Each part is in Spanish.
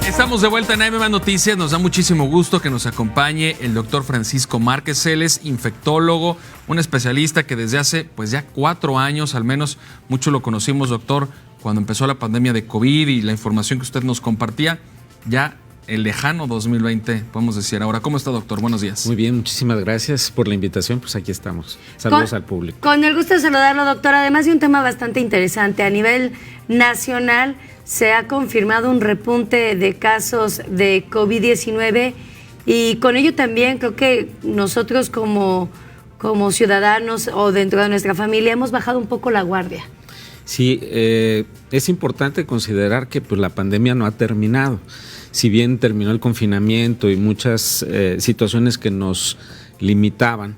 Estamos de vuelta en AM Noticias. Nos da muchísimo gusto que nos acompañe el doctor Francisco Márquez. Él es infectólogo, un especialista que desde hace pues ya 4 años, al menos mucho lo conocimos, doctor, cuando empezó la pandemia de COVID y la información que usted nos compartía, ya el lejano 2020, podemos decir ahora. ¿Cómo está, doctor? Buenos días. Muy bien, muchísimas gracias por la invitación. Pues aquí estamos. Saludos al público. Con el gusto de saludarlo, doctor. Además de un tema bastante interesante, a nivel nacional se ha confirmado un repunte de casos de COVID-19 y con ello también creo que nosotros como ciudadanos o dentro de nuestra familia hemos bajado un poco la guardia. Sí, es importante considerar que pues, la pandemia no ha terminado. Si bien terminó el confinamiento y muchas situaciones que nos limitaban,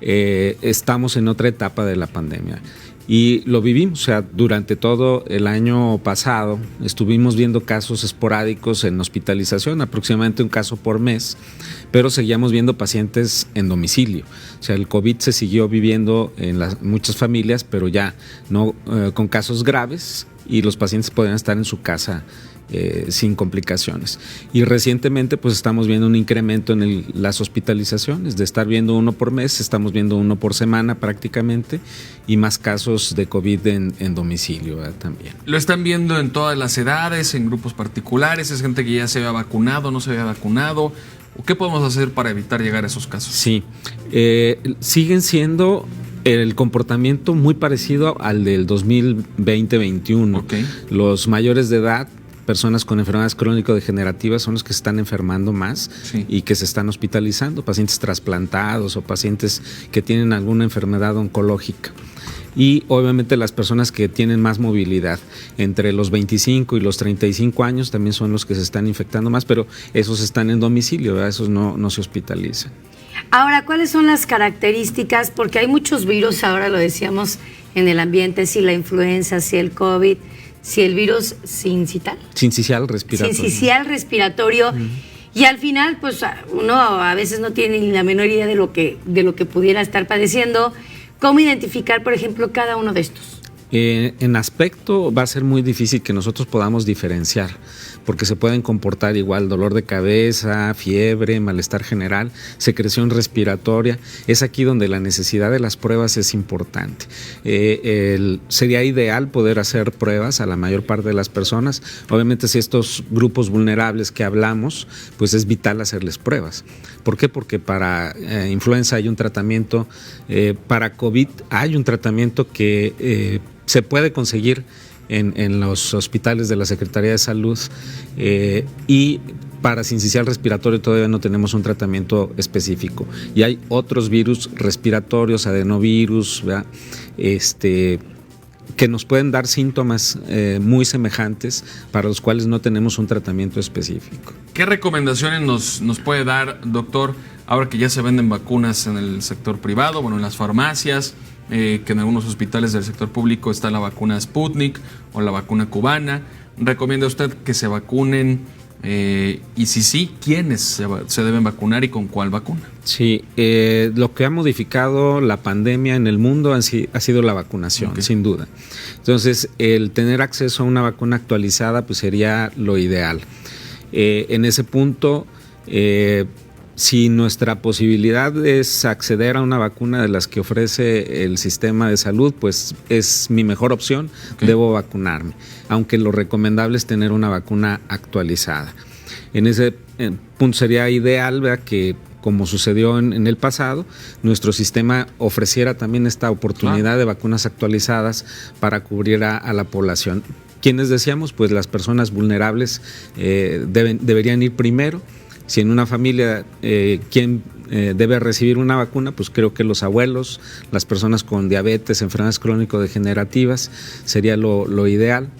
estamos en otra etapa de la pandemia. Y lo vivimos, o sea, durante todo el año pasado estuvimos viendo casos esporádicos en hospitalización, aproximadamente un caso por mes, pero seguíamos viendo pacientes en domicilio. O sea, el COVID se siguió viviendo en muchas familias, pero ya no con casos graves y los pacientes podían estar en su casa sin complicaciones. Y recientemente pues estamos viendo un incremento en las hospitalizaciones, de estar viendo 1 por mes, estamos viendo 1 por semana prácticamente, y más casos de COVID en domicilio, ¿verdad? También. ¿Lo están viendo en todas las edades, en grupos particulares? ¿Es gente que ya se había vacunado, no se había vacunado? ¿Qué podemos hacer para evitar llegar a esos casos? Sí, siguen siendo el comportamiento muy parecido al del 2020-21. Okay. Los mayores de edad, personas con enfermedades crónico-degenerativas son los que se están enfermando más, sí, y que se están hospitalizando, pacientes trasplantados o pacientes que tienen alguna enfermedad oncológica. Y obviamente las personas que tienen más movilidad, entre los 25 y los 35 años también son los que se están infectando más, pero esos están en domicilio, ¿verdad? Esos no se hospitalizan. Ahora, ¿cuáles son las características? Porque hay muchos virus, ahora lo decíamos en el ambiente, si la influenza, si el COVID, si el virus sincicial respiratorio. Y al final, pues uno a veces no tiene ni la menor idea de lo que pudiera estar padeciendo. ¿Cómo identificar, por ejemplo, cada uno de estos? En aspecto va a ser muy difícil que nosotros podamos diferenciar, porque se pueden comportar igual dolor de cabeza, fiebre, malestar general, secreción respiratoria. Es aquí donde la necesidad de las pruebas es importante. Sería ideal poder hacer pruebas a la mayor parte de las personas. Obviamente, si estos grupos vulnerables que hablamos, pues es vital hacerles pruebas. ¿Por qué? Porque para influenza hay un tratamiento, para COVID hay un tratamiento que se puede conseguir en los hospitales de la Secretaría de Salud, y para sincicial respiratorio todavía no tenemos un tratamiento específico. Y hay otros virus respiratorios, adenovirus, ¿verdad? Que nos pueden dar síntomas muy semejantes, para los cuales no tenemos un tratamiento específico. ¿Qué recomendaciones nos puede dar, doctor, ahora que ya se venden vacunas en el sector privado, bueno, en las farmacias, que en algunos hospitales del sector público está la vacuna Sputnik o la vacuna cubana? ¿Recomienda usted que se vacunen? Y si sí, ¿quiénes se deben vacunar y con cuál vacuna? Sí, lo que ha modificado la pandemia en el mundo ha sido la vacunación, okay, sin duda. Entonces, el tener acceso a una vacuna actualizada pues sería lo ideal. En ese punto, si nuestra posibilidad es acceder a una vacuna de las que ofrece el sistema de salud, pues es mi mejor opción, okay, debo vacunarme, aunque lo recomendable es tener una vacuna actualizada. En ese punto sería ideal, ¿verdad?, que, como sucedió en el pasado, nuestro sistema ofreciera también esta oportunidad de vacunas actualizadas para cubrir a la población. ¿Quiénes decíamos? Pues las personas vulnerables deberían ir primero. Si en una familia ¿quién debe recibir una vacuna? Pues creo que los abuelos, las personas con diabetes, enfermedades crónico-degenerativas, sería lo ideal.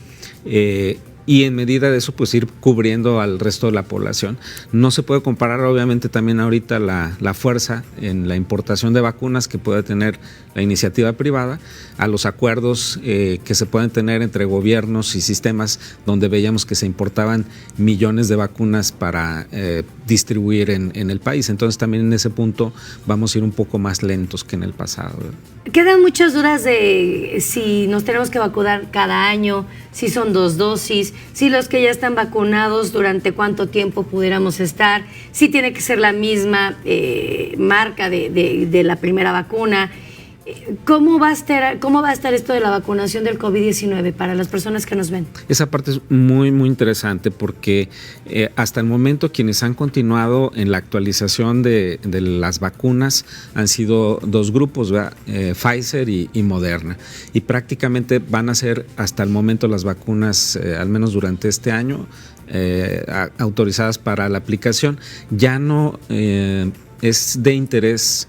Y en medida de eso, pues ir cubriendo al resto de la población. No se puede comparar, obviamente, también ahorita la fuerza en la importación de vacunas que puede tener la iniciativa privada a los acuerdos que se pueden tener entre gobiernos y sistemas, donde veíamos que se importaban millones de vacunas para distribuir en el país. Entonces también en ese punto vamos a ir un poco más lentos que en el pasado. Quedan muchas dudas de si nos tenemos que vacunar cada año, si son 2 dosis, si los que ya están vacunados, durante cuánto tiempo pudiéramos estar, si tiene que ser la misma marca de la primera vacuna. ¿Cómo va a estar esto de la vacunación del COVID-19 para las personas que nos ven? Esa parte es muy, muy interesante porque hasta el momento quienes han continuado en la actualización de las vacunas han sido dos grupos, Pfizer y Moderna. Y prácticamente van a ser hasta el momento las vacunas, al menos durante este año, autorizadas para la aplicación. Ya no es de interés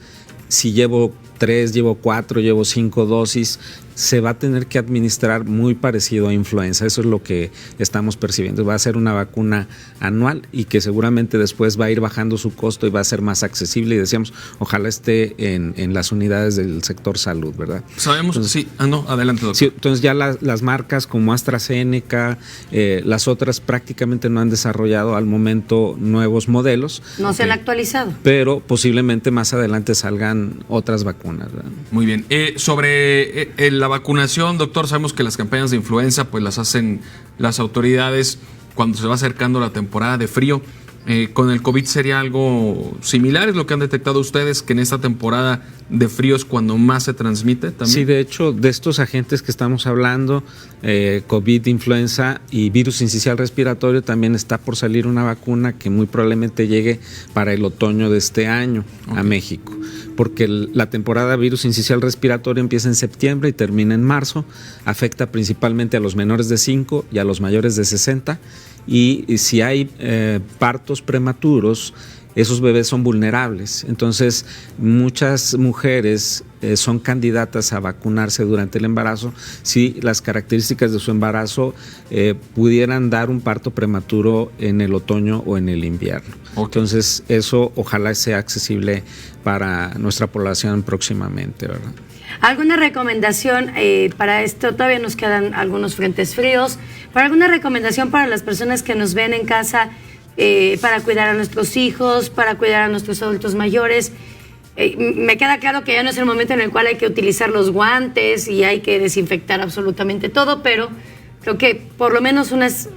si llevo 3, llevo 4, llevo 5 dosis, se va a tener que administrar muy parecido a influenza. Eso es lo que estamos percibiendo. Va a ser una vacuna anual y que seguramente después va a ir bajando su costo y va a ser más accesible. Y decíamos, ojalá esté en las unidades del sector salud, ¿verdad? Sabemos, entonces, sí. No, adelante, doctor. Sí, entonces ya las marcas como AstraZeneca, las otras prácticamente no han desarrollado al momento nuevos modelos. No se han actualizado. Pero posiblemente más adelante salgan otras vacunas, ¿verdad? Muy bien. Sobre la vacunación, doctor, sabemos que las campañas de influenza pues las hacen las autoridades cuando se va acercando la temporada de frío. ¿Con el COVID sería algo similar? ¿Es lo que han detectado ustedes, que en esta temporada de frío es cuando más se transmite también? Sí, de hecho, de estos agentes que estamos hablando, COVID, influenza y virus sincicial respiratorio, también está por salir una vacuna que muy probablemente llegue para el otoño de este año a México, porque la temporada virus sincicial respiratorio empieza en septiembre y termina en marzo, afecta principalmente a los menores de 5 y a los mayores de 60, y si hay partos prematuros, esos bebés son vulnerables. Entonces, muchas mujeres son candidatas a vacunarse durante el embarazo si las características de su embarazo pudieran dar un parto prematuro en el otoño o en el invierno. Entonces, eso ojalá sea accesible para nuestra población próximamente, ¿verdad? ¿Alguna recomendación para esto? Todavía nos quedan algunos frentes fríos. ¿Para alguna recomendación para las personas que nos ven en casa para cuidar a nuestros hijos, para cuidar a nuestros adultos mayores? Me queda claro que ya no es el momento en el cual hay que utilizar los guantes y hay que desinfectar absolutamente todo, pero creo que por lo menos unas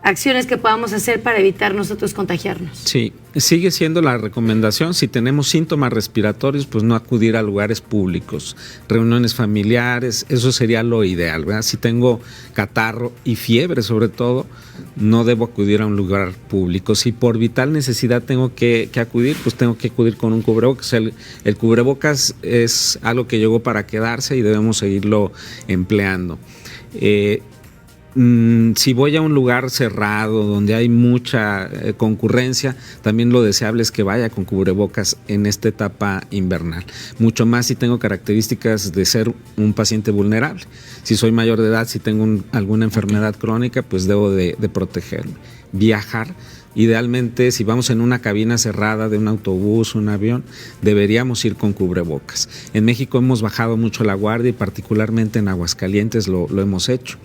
acciones que podamos hacer para evitar nosotros contagiarnos. Sí, sigue siendo la recomendación. Si tenemos síntomas respiratorios, pues no acudir a lugares públicos, reuniones familiares, eso sería lo ideal, ¿verdad? Si tengo catarro y fiebre sobre todo, no debo acudir a un lugar público. Si por vital necesidad tengo que acudir, pues tengo que acudir con un cubrebocas. El cubrebocas es algo que llegó para quedarse y debemos seguirlo empleando. Si voy a un lugar cerrado donde hay mucha concurrencia, también lo deseable es que vaya con cubrebocas en esta etapa invernal. Mucho más si tengo características de ser un paciente vulnerable. Si soy mayor de edad, si tengo alguna enfermedad crónica, pues debo de protegerme. Viajar, idealmente, si vamos en una cabina cerrada de un autobús, un avión, deberíamos ir con cubrebocas. En México hemos bajado mucho la guardia y particularmente en Aguascalientes lo hemos hecho.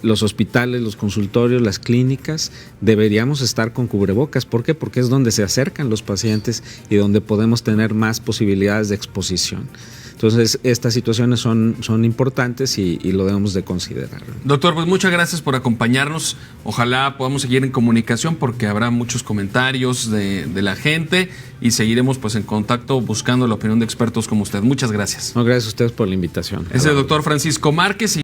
Los hospitales, los consultorios, las clínicas, deberíamos estar con cubrebocas. ¿Por qué? Porque es donde se acercan los pacientes y donde podemos tener más posibilidades de exposición. Entonces, estas situaciones son importantes y lo debemos de considerar. Doctor, pues muchas gracias por acompañarnos. Ojalá podamos seguir en comunicación porque habrá muchos comentarios de la gente y seguiremos pues en contacto buscando la opinión de expertos como usted. Muchas gracias. No, gracias a ustedes por la invitación. Es el doctor Francisco Márquez.